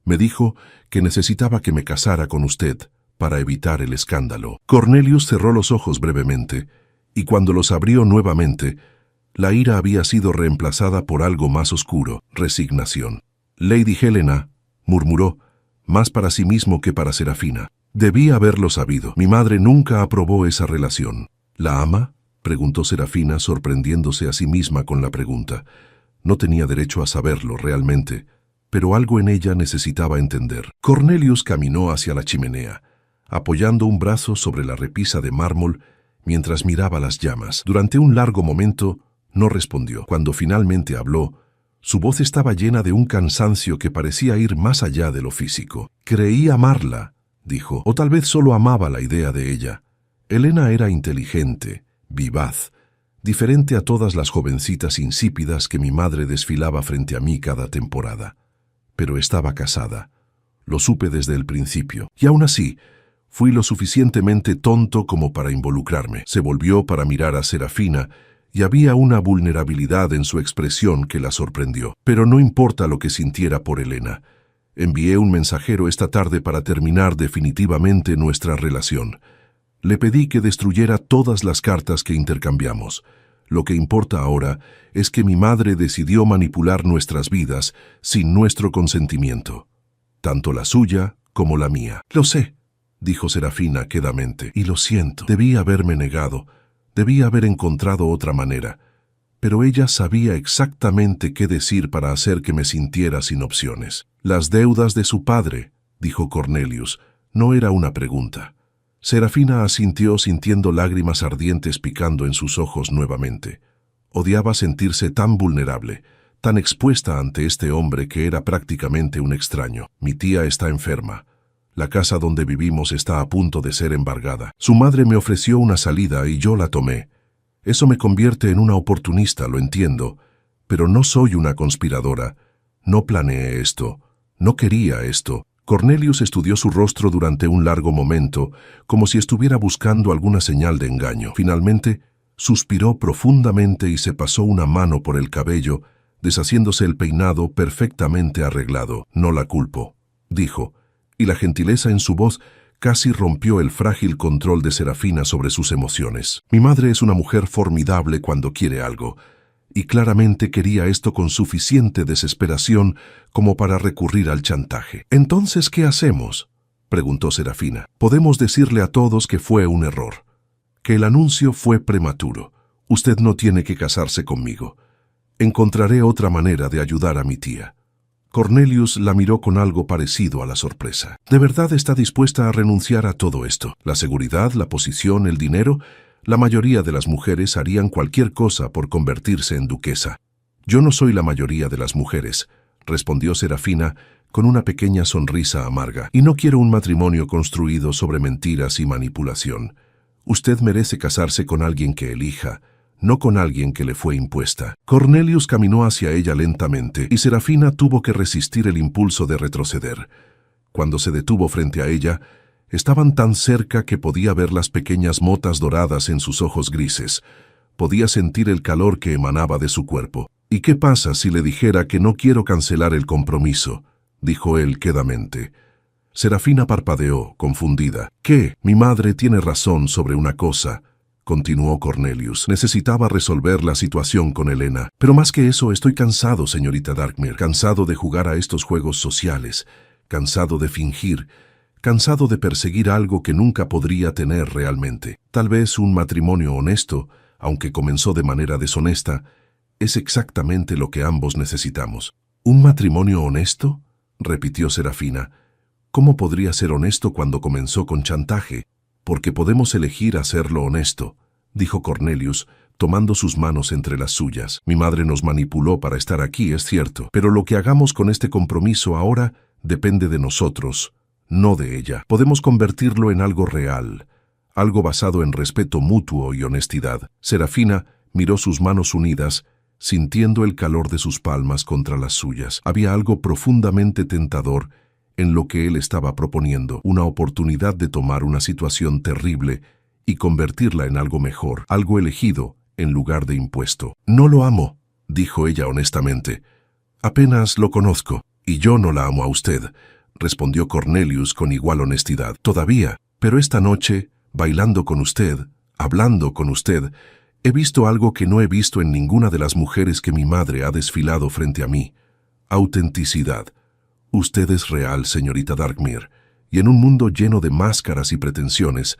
Me dijo que necesitaba que me casara con usted para evitar el escándalo». Cornelius cerró los ojos brevemente, y cuando los abrió nuevamente, la ira había sido reemplazada por algo más oscuro: resignación. «Lady Helena», murmuró, más para sí mismo que para Serafina. Debí haberlo sabido. Mi madre nunca aprobó esa relación. ¿La ama?, preguntó Serafina, sorprendiéndose a sí misma con la pregunta. No tenía derecho a saberlo realmente, pero algo en ella necesitaba entender. Cornelius caminó hacia la chimenea, apoyando un brazo sobre la repisa de mármol mientras miraba las llamas. Durante un largo momento no respondió. Cuando finalmente habló, su voz estaba llena de un cansancio que parecía ir más allá de lo físico. «Creí amarla», dijo, o tal vez solo amaba la idea de ella. Elena era inteligente, vivaz, diferente a todas las jovencitas insípidas que mi madre desfilaba frente a mí cada temporada. Pero estaba casada. Lo supe desde el principio. Y aún así, fui lo suficientemente tonto como para involucrarme. Se volvió para mirar a Serafina y había una vulnerabilidad en su expresión que la sorprendió. Pero no importa lo que sintiera por Elena. Envié un mensajero esta tarde para terminar definitivamente nuestra relación. Le pedí que destruyera todas las cartas que intercambiamos. Lo que importa ahora es que mi madre decidió manipular nuestras vidas sin nuestro consentimiento. Tanto la suya como la mía. «Lo sé», dijo Serafina quedamente, «y lo siento. Debí haberme negado. Debí haber encontrado otra manera». Pero ella sabía exactamente qué decir para hacer que me sintiera sin opciones. «Las deudas de su padre», dijo Cornelius. No era una pregunta. Serafina asintió sintiendo lágrimas ardientes picando en sus ojos nuevamente. Odiaba sentirse tan vulnerable, tan expuesta ante este hombre que era prácticamente un extraño. «Mi tía está enferma. La casa donde vivimos está a punto de ser embargada. Su madre me ofreció una salida y yo la tomé. Eso me convierte en una oportunista, lo entiendo, pero no soy una conspiradora. No planeé esto. No quería esto». Cornelius estudió su rostro durante un largo momento, como si estuviera buscando alguna señal de engaño. Finalmente, suspiró profundamente y se pasó una mano por el cabello, deshaciéndose el peinado perfectamente arreglado. «No la culpo», dijo, y la gentileza en su voz casi rompió el frágil control de Serafina sobre sus emociones. «Mi madre es una mujer formidable cuando quiere algo, y claramente quería esto con suficiente desesperación como para recurrir al chantaje». «Entonces, ¿qué hacemos?», preguntó Serafina. «Podemos decirle a todos que fue un error, que el anuncio fue prematuro. Usted no tiene que casarse conmigo. Encontraré otra manera de ayudar a mi tía». Cornelius la miró con algo parecido a la sorpresa. «¿De verdad está dispuesta a renunciar a todo esto? La seguridad, la posición, el dinero. La mayoría de las mujeres harían cualquier cosa por convertirse en duquesa». «Yo no soy la mayoría de las mujeres», respondió Serafina con una pequeña sonrisa amarga. «Y no quiero un matrimonio construido sobre mentiras y manipulación. Usted merece casarse con alguien que elija, no con alguien que le fue impuesta». Cornelius caminó hacia ella lentamente y Serafina tuvo que resistir el impulso de retroceder. Cuando se detuvo frente a ella, estaban tan cerca que podía ver las pequeñas motas doradas en sus ojos grises. Podía sentir el calor que emanaba de su cuerpo. «¿Y qué pasa si le dijera que no quiero cancelar el compromiso?», dijo él quedamente. Serafina parpadeó, confundida. «¿Qué? Mi madre tiene razón sobre una cosa», continuó Cornelius. «Necesitaba resolver la situación con Elena. Pero más que eso, estoy cansado, señorita Darkmere. Cansado de jugar a estos juegos sociales. Cansado de fingir. Cansado de perseguir algo que nunca podría tener realmente. Tal vez un matrimonio honesto, aunque comenzó de manera deshonesta, es exactamente lo que ambos necesitamos». «¿Un matrimonio honesto?», repitió Serafina. «¿Cómo podría ser honesto cuando comenzó con chantaje? Porque podemos elegir hacerlo honesto», dijo Cornelius, tomando sus manos entre las suyas. «Mi madre nos manipuló para estar aquí, es cierto, pero lo que hagamos con este compromiso ahora depende de nosotros, no de ella. Podemos convertirlo en algo real, algo basado en respeto mutuo y honestidad». Serafina miró sus manos unidas, sintiendo el calor de sus palmas contra las suyas. Había algo profundamente tentador en lo que él estaba proponiendo, una oportunidad de tomar una situación terrible y convertirla en algo mejor, algo elegido en lugar de impuesto. «No lo amo», dijo ella honestamente. «Apenas lo conozco, y yo no la amo a usted», respondió Cornelius con igual honestidad. «Todavía, pero esta noche, bailando con usted, hablando con usted, he visto algo que no he visto en ninguna de las mujeres que mi madre ha desfilado frente a mí. Autenticidad. Usted es real, señorita Darkmere, Y en un mundo lleno de máscaras y pretensiones,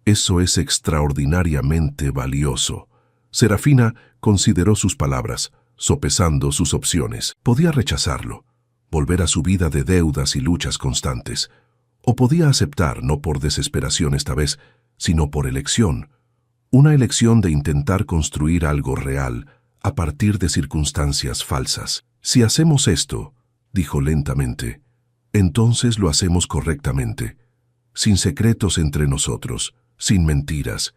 eso es extraordinariamente valioso. Serafina consideró sus palabras, sopesando sus opciones. Podía rechazarlo, volver a su vida de deudas y luchas constantes, o podía aceptar, no por desesperación esta vez, sino por elección, una elección de intentar construir algo real a partir de circunstancias falsas. Si hacemos esto, dijo lentamente, entonces lo hacemos correctamente, sin secretos entre nosotros, sin mentiras.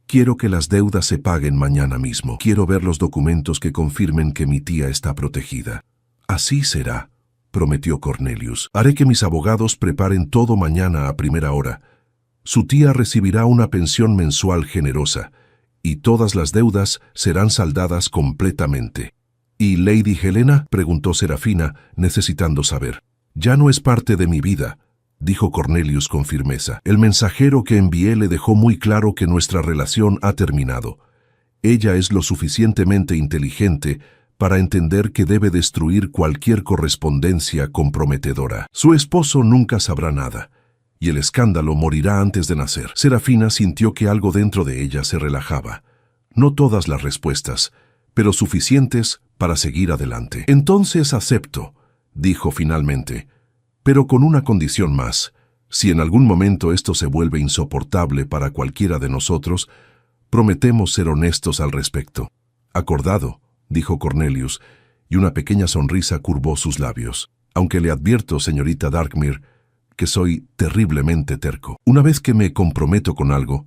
Quiero que las deudas se paguen mañana mismo. Quiero ver los documentos que confirmen que mi tía está protegida. Así será, prometió Cornelius. Haré que mis abogados preparen todo mañana a primera hora. Su tía recibirá una pensión mensual generosa, y todas las deudas serán saldadas completamente. ¿Y Lady Helena?, preguntó Serafina, necesitando saber. Ya no es parte de mi vida, dijo Cornelius con firmeza. El mensajero que envié le dejó muy claro que nuestra relación ha terminado. Ella es lo suficientemente inteligente para entender que debe destruir cualquier correspondencia comprometedora. Su esposo nunca sabrá nada, y el escándalo morirá antes de nacer. Serafina sintió que algo dentro de ella se relajaba. No todas las respuestas, pero suficientes para seguir adelante. Entonces acepto, dijo finalmente, pero con una condición más. Si en algún momento esto se vuelve insoportable para cualquiera de nosotros, prometemos ser honestos al respecto. Acordado, dijo Cornelius, y una pequeña sonrisa curvó sus labios. Aunque le advierto, señorita Darkmere, que soy terriblemente terco. Una vez que me comprometo con algo,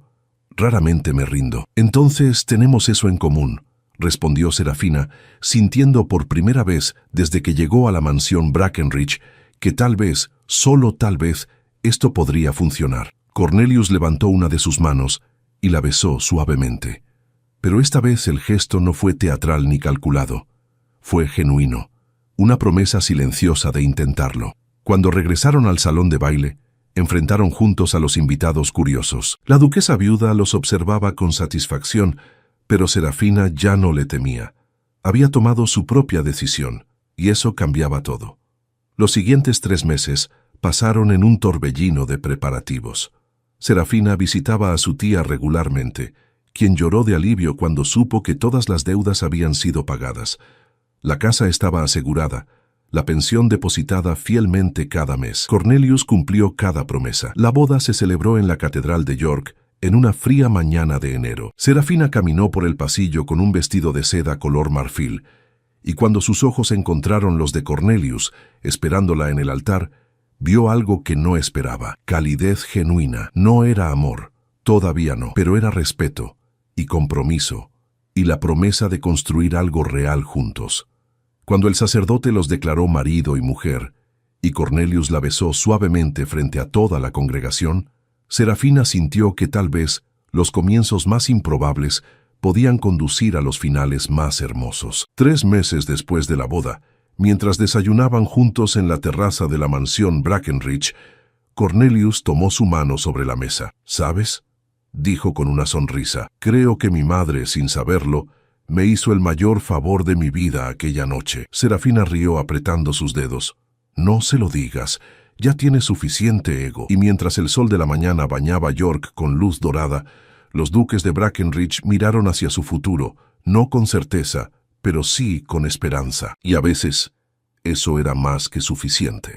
raramente me rindo. Entonces tenemos eso en común, respondió Serafina, sintiendo por primera vez desde que llegó a la mansión Brackenridge que tal vez, solo tal vez, esto podría funcionar. Cornelius levantó una de sus manos y la besó suavemente. Pero esta vez el gesto no fue teatral ni calculado. Fue genuino, una promesa silenciosa de intentarlo. Cuando regresaron al salón de baile, enfrentaron juntos a los invitados curiosos. La duquesa viuda los observaba con satisfacción, pero Serafina ya no le temía. Había tomado su propia decisión, y eso cambiaba todo. Los siguientes 3 meses pasaron en un torbellino de preparativos. Serafina visitaba a su tía regularmente, quien lloró de alivio cuando supo que todas las deudas habían sido pagadas. La casa estaba asegurada, la pensión depositada fielmente cada mes. Cornelius cumplió cada promesa. La boda se celebró en la Catedral de York en una fría mañana de enero. Serafina caminó por el pasillo con un vestido de seda color marfil, y cuando sus ojos encontraron los de Cornelius, esperándola en el altar, vio algo que no esperaba. Calidez genuina. No era amor, todavía no, pero era respeto y compromiso, y la promesa de construir algo real juntos. Cuando el sacerdote los declaró marido y mujer, y Cornelius la besó suavemente frente a toda la congregación, Serafina sintió que tal vez los comienzos más improbables podían conducir a los finales más hermosos. 3 meses después de la boda, mientras desayunaban juntos en la terraza de la mansión Brackenridge, Cornelius tomó su mano sobre la mesa. «¿Sabes?», dijo con una sonrisa. «Creo que mi madre, sin saberlo, me hizo el mayor favor de mi vida aquella noche». Serafina rió apretando sus dedos. «No se lo digas, ya tiene suficiente ego». Y mientras el sol de la mañana bañaba York con luz dorada, los duques de Brackenridge miraron hacia su futuro, no con certeza, pero sí con esperanza. Y a veces, eso era más que suficiente.